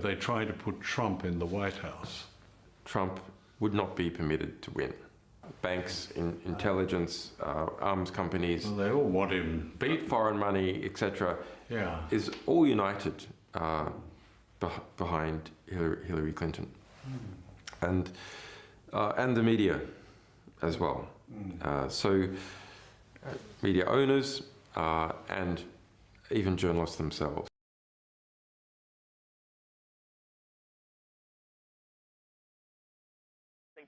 they try to put Trump in the White House. Trump would not be permitted to win. Banks, intelligence, arms companies, Well, they all want him. beat foreign money, etc., Yeah. is all united behind Hillary Clinton, and the media as well. So media owners and even journalists themselves.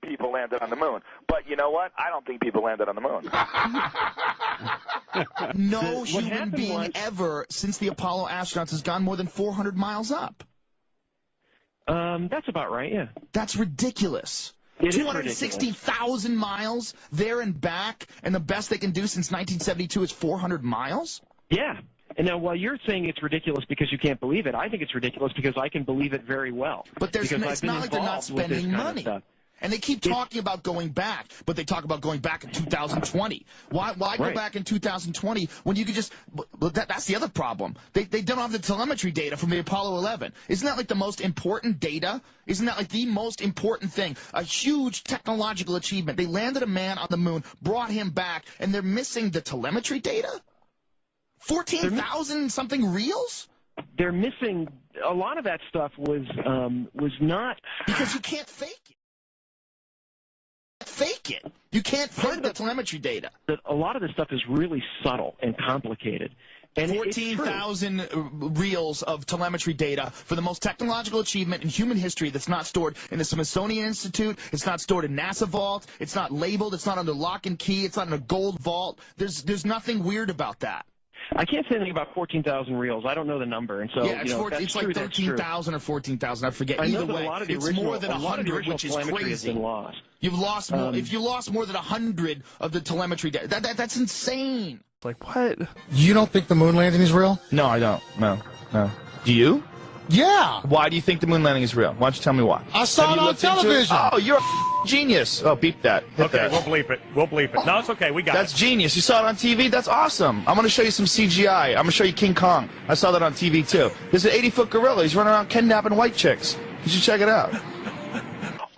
People landed on the moon. But you know what? I don't think people landed on the moon. No human being ever since the Apollo astronauts has gone more than 400 miles up. That's about right, yeah. That's ridiculous. 260,000 miles there and back, and the best they can do since 1972 is 400 miles? Yeah. And now, while you're saying it's ridiculous because you can't believe it, I think it's ridiculous because I can believe it very well. But it's not like they're not spending money. And they keep talking about going back, but they talk about going back in 2020. Why go back in 2020 when you could just – that's the other problem. They don't have the telemetry data from the Apollo 11. Isn't that like the most important data? Isn't that like the most important thing? A huge technological achievement. They landed a man on the moon, brought him back, and they're missing the telemetry data? 14,000 something reels? They're missing – a lot of that stuff was not – because you can't fake it. Fake it. You can't fake the telemetry data. A lot of this stuff is really subtle and complicated. And 14,000 reels of telemetry data for the most technological achievement in human history that's not stored in the Smithsonian Institute. It's not stored in NASA Vault. It's not labeled. It's not under lock and key. It's not in a gold vault. There's nothing weird about that. I can't say anything about 14,000 reels. I don't know the number, and so yeah, it's like 13,000 or 14,000. I forget. Either way, it's more than 100, which is crazy. You've lost more. If you lost more than 100 of the telemetry data, that's insane. Like what? You don't think the moon landing is real? No, I don't. No. Do you? Yeah. Why do you think the moon landing is real? Why don't you tell me why? I saw it on television. Oh, you're a genius. Oh, beep that. Hit that. We'll bleep it. We'll bleep it. No, it's okay. We got That's genius. You saw it on TV? That's awesome. I'm going to show you some CGI. I'm going to show you King Kong. I saw that on TV, too. There's an 80-foot gorilla. He's running around kidnapping white chicks. You should check it out.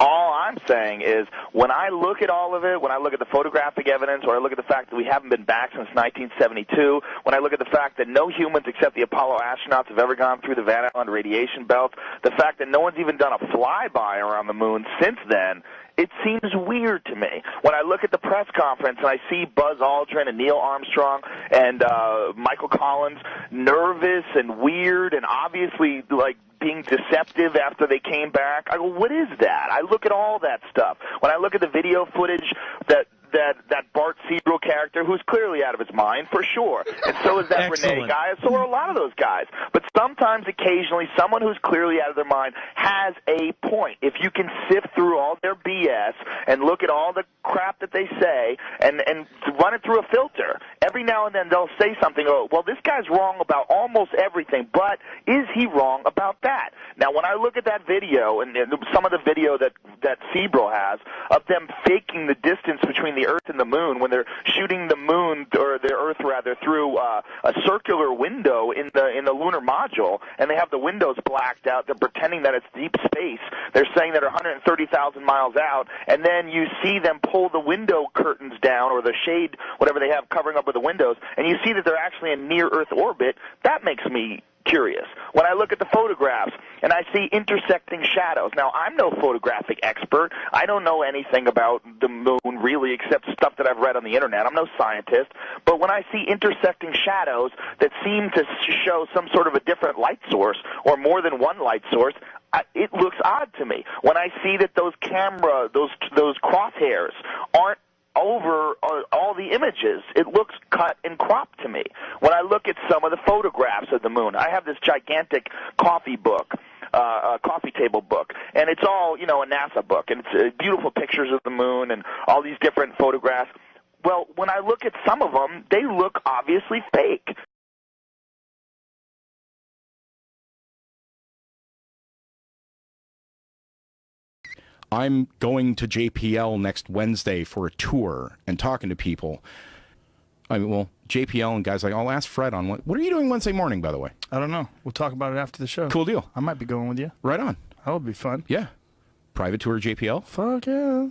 All I'm saying is, when I look at all of it, when I look at the photographic evidence, or I look at the fact that we haven't been back since 1972, when I look at the fact that no humans except the Apollo astronauts have ever gone through the Van Allen radiation belt, the fact that no one's even done a flyby around the moon since then, it seems weird to me. When I look at the press conference and I see Buzz Aldrin and Neil Armstrong and Michael Collins nervous and weird and obviously like being deceptive after they came back, I go, what is that? I look at all that stuff. When I look at the video footage that Bart Siebel character, who's clearly out of his mind, for sure. And so is that Renee guy. So are a lot of those guys. But sometimes, occasionally, someone who's clearly out of their mind has a point. If you can sift through all their BS and look at all the crap that they say and run it through a filter, every now and then they'll say something, oh, well, this guy's wrong about almost everything, but is he wrong about that? Now, when I look at that video and some of the video that Siebel has of them faking the distance between the Earth and the moon when they're shooting the moon, or the Earth rather, through a circular window in the lunar module, and they have the windows blacked out. They're pretending that it's deep space. They're saying that they're 130,000 miles out, and then you see them pull the window curtains down, or the shade, whatever they have covering up with the windows, and you see that they're actually in near-Earth orbit. That makes me curious. When I look at the photographs and I see intersecting shadows. Now, I'm no photographic expert. I don't know anything about the moon really except stuff that I've read on the internet. I'm no scientist. But when I see intersecting shadows that seem to show some sort of a different light source or more than one light source, it looks odd to me. When I see that those crosshairs aren't over all the images, it looks cut and cropped to me. When I look at some of the photographs of the moon, I have this gigantic coffee table book, and it's all, a NASA book, and it's beautiful pictures of the moon and all these different photographs. Well, when I look at some of them, they look obviously fake. I'm going to JPL next Wednesday for a tour and talking to people. I mean, well, JPL and guys like, I'll ask Fred on what are you doing Wednesday morning, by the way? I don't know. We'll talk about it after the show. Cool deal. I might be going with you. Right on. That would be fun. Yeah. Private tour JPL. Fuck yeah.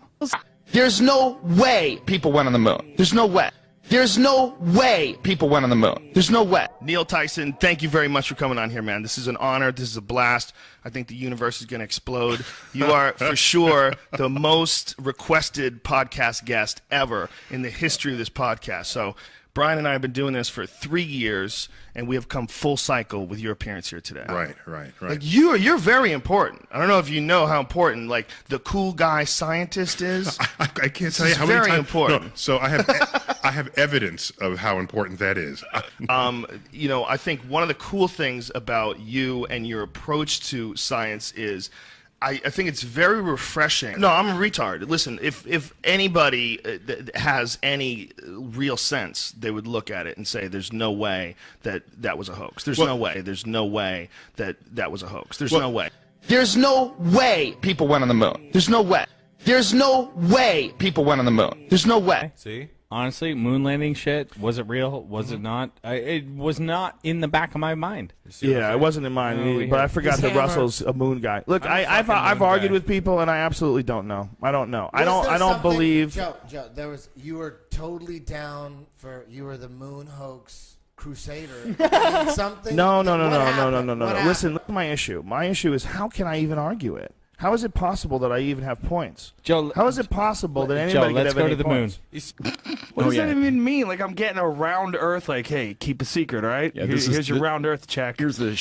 There's no way people went on the moon. There's no way. There's no way people went on the moon. There's no way. Neil Tyson, thank you very much for coming on here, man. This is an honor. This is a blast. I think the universe is going to explode. You are, for sure, the most requested podcast guest ever in the history of this podcast. So Brian and I have been doing this for 3 years, and we have come full cycle with your appearance here today. Right. Like you're very important. I don't know if you know how important like the cool guy scientist is. I can't tell you how many times. Very important. No, so I have evidence of how important that is. You know, I think one of the cool things about you and your approach to science is I think it's very refreshing. No, I'm a retard. Listen, if anybody has any real sense, they would look at it and say, there's no way that was a hoax. There's no way. There's no way that was a hoax. There's no way. There's no way people went on the moon. There's no way. There's no way people went on the moon. There's no way. See? Honestly, moon landing shit, was it real? Was it not? It was not in the back of my mind. Yeah, it wasn't in mine either, but I forgot that Russell's a moon guy. Look, I've argued with people, and I absolutely don't know. I don't know. I don't believe. Joe, you were totally down for, you were the moon hoax crusader. Something. No. Listen, look at my issue. My issue is, how can I even argue it? How is it possible that I even have points? Joe, how is it possible that anybody Joe, let's could have go to the points? moon. What does that even mean? Like I'm getting a round Earth? Like, hey, keep a secret, all right? Yeah, Here's your round Earth check. Here's the